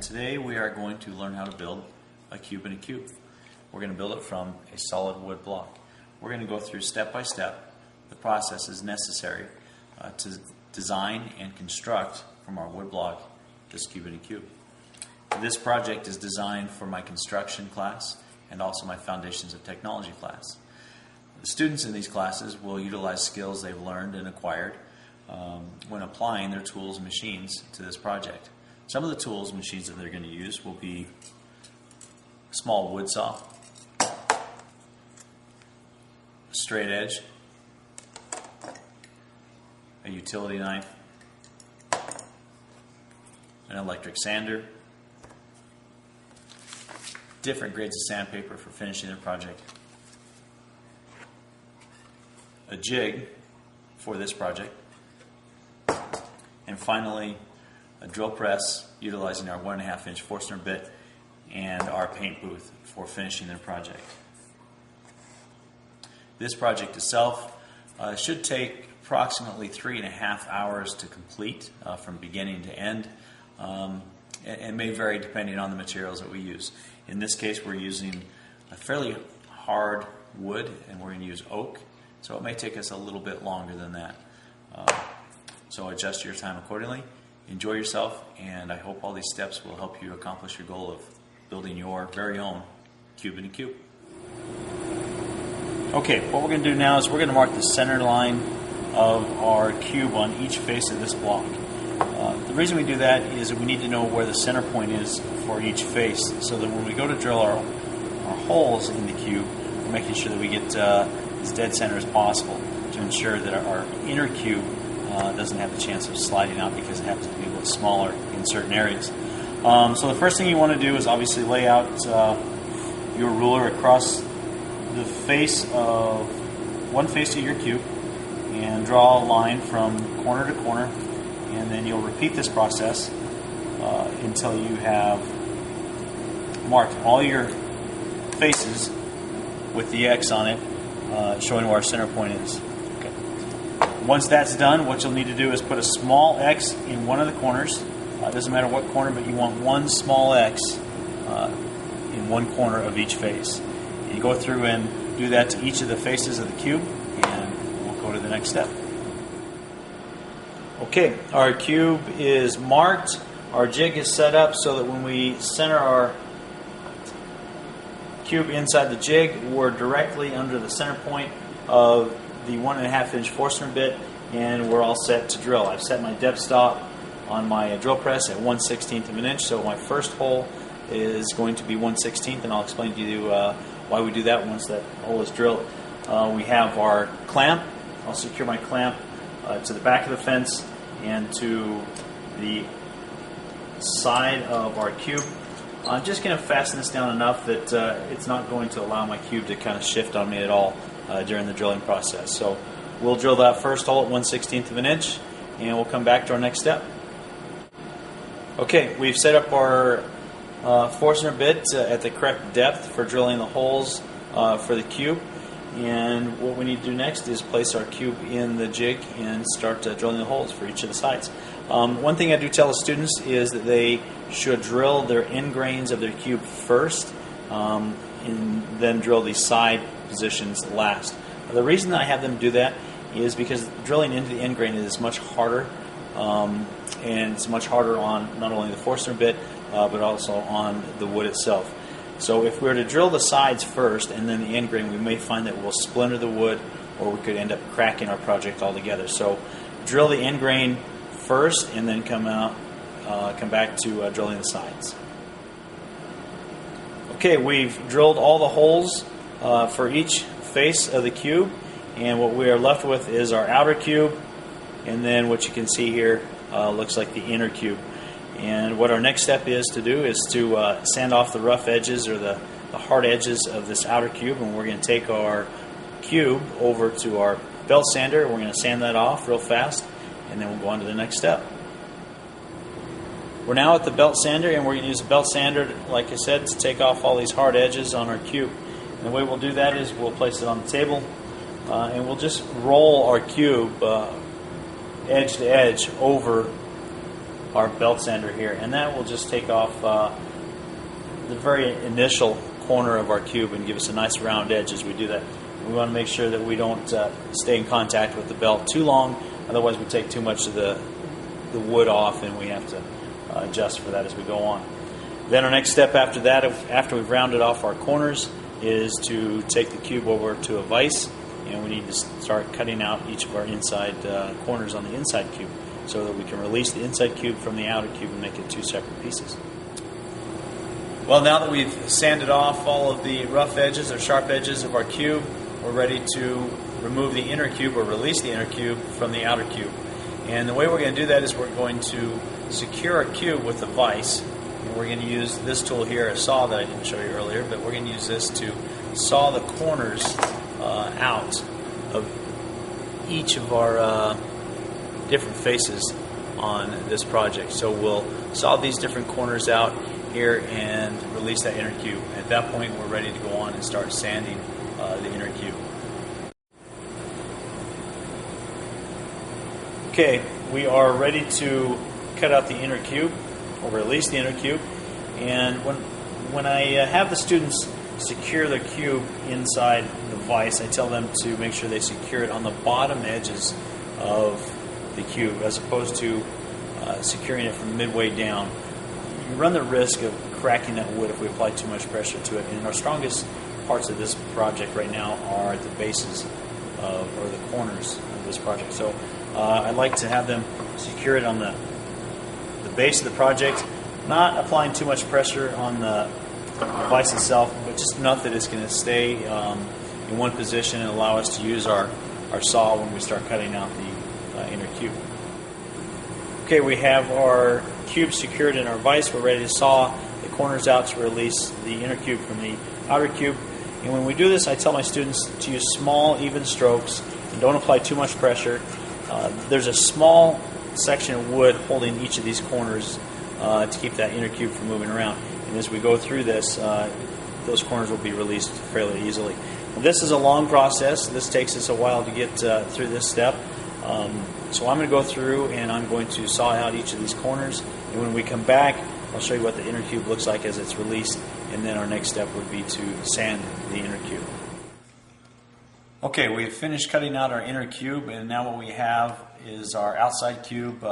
today we are going to learn how to build a cube in a cube. We're going to build it from a solid wood block. We're going to go through step by step the processes necessary to design and construct from our wood block this cube in a cube. This project is designed for my construction class and also my Foundations of Technology class. The students in these classes will utilize skills they've learned and acquired when applying their tools and machines to this project. Some of the tools and machines that they're going to use will be a small wood saw, a straight edge, a utility knife, an electric sander, different grades of sandpaper for finishing the project, a jig for this project, and finally a drill press utilizing our 1.5 inch Forstner bit and our paint booth for finishing the project. This project itself should take approximately 3.5 hours to complete from beginning to end, and may vary depending on the materials that we use. In this case we're using a fairly hard wood and we're going to use oak, so it may take us a little bit longer than that. So adjust your time accordingly. Enjoy yourself, and I hope all these steps will help you accomplish your goal of building your very own cube in a cube. Okay, what we're going to do now is we're going to mark the center line of our cube on each face of this block. The reason we do that is that we need to know where the center point is for each face, so that when we go to drill our holes in the cube, we're making sure that we get as dead center as possible to ensure that our inner cube doesn't have the chance of sliding out because it happens to be a little smaller in certain areas. So the first thing you want to do is obviously lay out your ruler across the face of one face of your cube and draw a line from corner to corner, and then you'll repeat this process until you have marked all your faces with the X on it, showing where our center point is. Okay. Once that's done, what you'll need to do is put a small X in one of the corners. It doesn't matter what corner, but you want one small X in one corner of each face. You go through and do that to each of the faces of the cube, and we'll go to the next step. Okay, our cube is marked. Our jig is set up so that when we center our cube inside the jig, we're directly under the center point of the 1.5 inch Forstner bit, and we're all set to drill. I've set my depth stop on my drill press at 1/16 of an inch, so my first hole is going to be 1/16, and I'll explain to you why we do that once that hole is drilled. We have our clamp. I'll secure my clamp to the back of the fence and to the side of our cube. I'm just going to fasten this down enough that it's not going to allow my cube to kind of shift on me at all during the drilling process. So we'll drill that first hole at 1/16 of an inch, and we'll come back to our next step. Okay, we've set up our Forstner bit at the correct depth for drilling the holes for the cube, and what we need to do next is place our cube in the jig and start drilling the holes for each of the sides. One thing I do tell the students is that they should drill their end grains of their cube first, and then drill the side positions last. The reason that I have them do that is because drilling into the end grain is much harder, and it's much harder on not only the Forstner bit but also on the wood itself. So if we were to drill the sides first and then the end grain, we may find that we'll splinter the wood, or we could end up cracking our project altogether. So drill the end grain first and then come back to drilling the sides. Okay, we've drilled all the holes for each face of the cube, and what we are left with is our outer cube, and then what you can see here looks like the inner cube. And what our next step is to do is to sand off the rough edges or the hard edges of this outer cube, and we're going to take our cube over to our belt sander. We're going to sand that off real fast, and then we'll go on to the next step. We're now at the belt sander, and we're going to use the belt sander, like I said, to take off all these hard edges on our cube. And the way we'll do that is we'll place it on the table, and we'll just roll our cube edge to edge over our belt sander here, and that will just take off the very initial corner of our cube and give us a nice round edge as we do that. We want to make sure that we don't stay in contact with the belt too long, otherwise we take too much of the wood off and we have to adjust for that as we go on. Then our next step after that, after we've rounded off our corners, is to take the cube over to a vise, and we need to start cutting out each of our inside corners on the inside cube so that we can release the inside cube from the outer cube and make it two separate pieces. Well, now that we've sanded off all of the rough edges or sharp edges of our cube, we're ready to remove the inner cube or release the inner cube from the outer cube. And the way we're going to do that is we're going to secure our cube with a vise. And we're going to use this tool here, a saw that I didn't show you earlier, but we're going to use this to saw the corners out of each of our different faces on this project. So we'll saw these different corners out here and release that inner cube. At that point, we're ready to go on and start sanding the inner cube. Okay, we are ready to cut out the inner cube or release the inner cube. And when I have the students secure the cube inside the vise, I tell them to make sure they secure it on the bottom edges of the cube as opposed to securing it from midway down. You run the risk of cracking that wood if we apply too much pressure to it. And our strongest parts of this project right now are at the bases or the corners of this project. So I'd like to have them secure it on the base of the project, not applying too much pressure on the vise itself, but just enough that it's going to stay in one position and allow us to use our saw when we start cutting out the inner cube. Okay, we have our cube secured in our vise. We're ready to saw the corners out to release the inner cube from the outer cube. And when we do this, I tell my students to use small, even strokes and don't apply too much pressure. There's a small section of wood holding each of these corners to keep that inner cube from moving around. And as we go through this, those corners will be released fairly easily. Now, this is a long process. This takes us a while to get through this step. So I'm going to go through and I'm going to saw out each of these corners. And when we come back, I'll show you what the inner cube looks like as it's released. And then our next step would be to sand the inner cube. Okay, we've finished cutting out our inner cube, and now what we have is our outside cube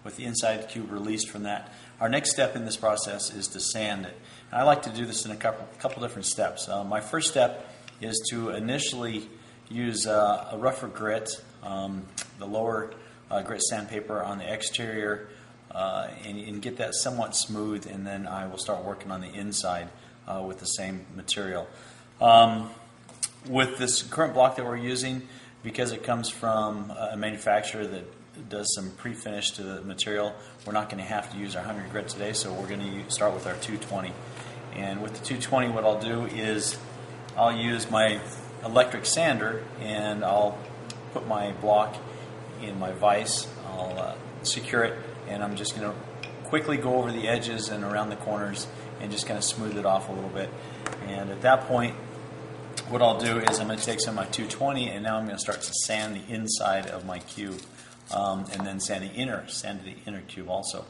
with the inside cube released from that. Our next step in this process is to sand it. And I like to do this in a couple different steps. My first step is to initially use a rougher grit, the lower grit sandpaper on the exterior, and get that somewhat smooth, and then I will start working on the inside with the same material. With this current block that we're using, because it comes from a manufacturer that does some pre-finish to the material, we're not going to have to use our 100 grit today, so we're going to start with our 220. And with the 220, what I'll do is I'll use my electric sander and I'll put my block in my vise, I'll secure it, and I'm just going to quickly go over the edges and around the corners and just kind of smooth it off a little bit. And at that point, what I'll do is I'm going to take some of my 220 and now I'm going to start to sand the inside of my cube, and then sand the inner cube also.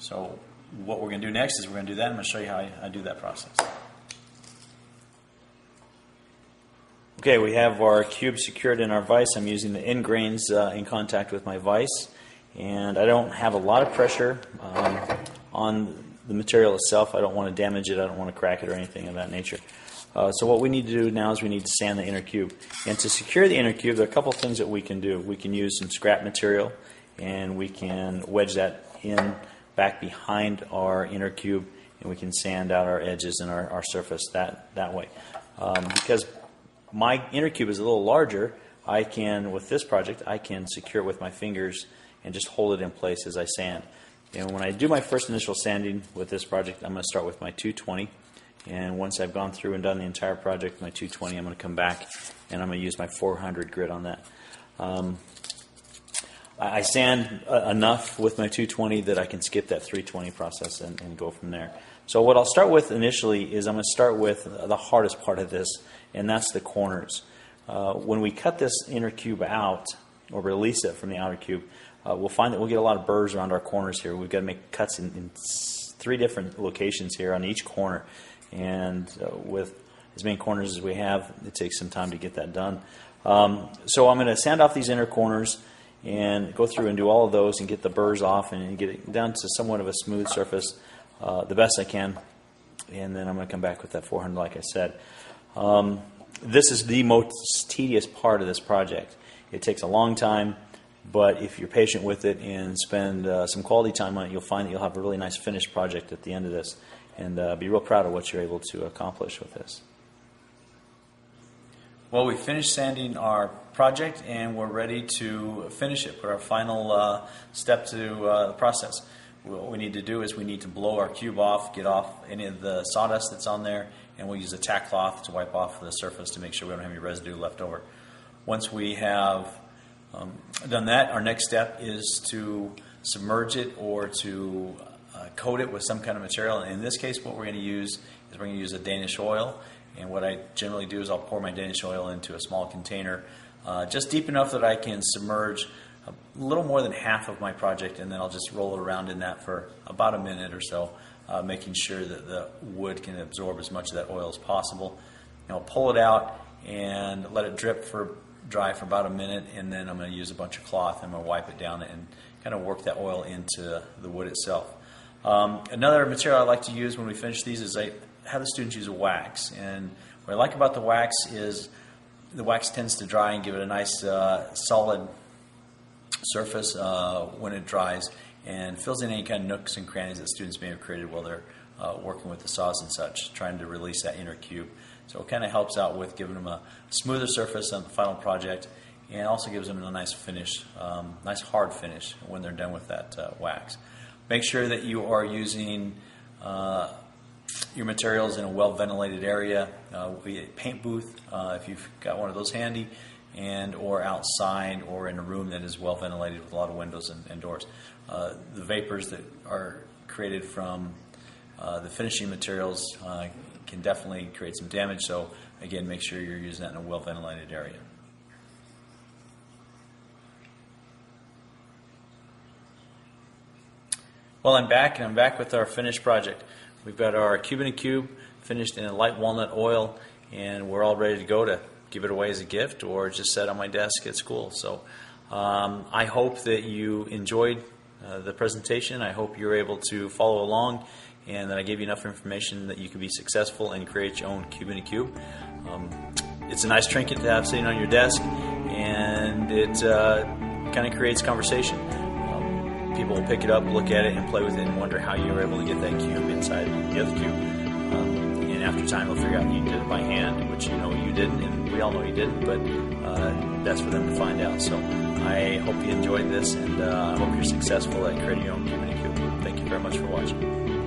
So what we're going to do next is we're going to do that. I'm going to show you how I do that process. Okay, we have our cube secured in our vise. I'm using the end grains in contact with my vise, and I don't have a lot of pressure on the material itself. I don't want to damage it. I don't want to crack it or anything of that nature. So what we need to do now is we need to sand the inner cube. And to secure the inner cube, there are a couple of things that we can do. We can use some scrap material, and we can wedge that in back behind our inner cube, and we can sand out our edges and our surface that way. Because my inner cube is a little larger, I can, with this project, I can secure it with my fingers and just hold it in place as I sand. And when I do my first initial sanding with this project, I'm going to start with my 220. And once I've gone through and done the entire project, my 220, I'm going to come back and I'm going to use my 400 grit on that. I sand enough with my 220 that I can skip that 320 process and go from there. So what I'll start with initially is I'm going to start with the hardest part of this, and that's the corners. When we cut this inner cube out, or release it from the outer cube, we'll find that we'll get a lot of burrs around our corners here. We've got to make cuts in 3 different locations here on each corner, and with as many corners as we have, it takes some time to get that done. So I'm going to sand off these inner corners and go through and do all of those and get the burrs off and get it down to somewhat of a smooth surface the best I can. And then I'm going to come back with that 400 like I said. This is the most tedious part of this project. It takes a long time, but if you're patient with it and spend some quality time on it, you'll find that you'll have a really nice finished project at the end of this, and be real proud of what you're able to accomplish with this. Well, we finished sanding our project and we're ready to finish it, put our final step to the process. What we need to do is we need to blow our cube off, get off any of the sawdust that's on there, and we'll use a tack cloth to wipe off the surface to make sure we don't have any residue left over. Once we have done that, our next step is to submerge it or to coat it with some kind of material. And in this case, what we're going to use is we're going to use a Danish oil. And what I generally do is I'll pour my Danish oil into a small container, just deep enough that I can submerge a little more than half of my project, and then I'll just roll it around in that for about a minute or so, making sure that the wood can absorb as much of that oil as possible. And I'll pull it out and let it dry for about a minute, and then I'm going to use a bunch of cloth. I'm going to wipe it down and kind of work that oil into the wood itself. Another material I like to use when we finish these is I have the students use a wax, and what I like about the wax is the wax tends to dry and give it a nice solid surface when it dries, and fills in any kind of nooks and crannies that students may have created while they're working with the saws and such, trying to release that inner cube. So it kind of helps out with giving them a smoother surface on the final project, and also gives them a nice finish, nice hard finish when they're done with that wax. Make sure that you are using your materials in a well-ventilated area, be it a paint booth if you've got one of those handy, and or outside or in a room that is well-ventilated with a lot of windows and doors. The vapors that are created from the finishing materials can definitely create some damage, so again, make sure you're using that in a well-ventilated area. Well, I'm back, and I'm back with our finished project. We've got our cube in a cube finished in a light walnut oil, and we're all ready to go to give it away as a gift or just set on my desk at school. So I hope that you enjoyed the presentation. I hope you're able to follow along, and that I gave you enough information that you can be successful and create your own cube in a cube. It's a nice trinket to have sitting on your desk, and it kind of creates conversation. People will pick it up, look at it, and play with it, and wonder how you were able to get that cube inside the other cube. And after time, they'll figure out you did it by hand, which you know you didn't, and we all know you didn't, but that's for them to find out. So I hope you enjoyed this, and I hope you're successful at creating your own cube in a cube. Thank you very much for watching.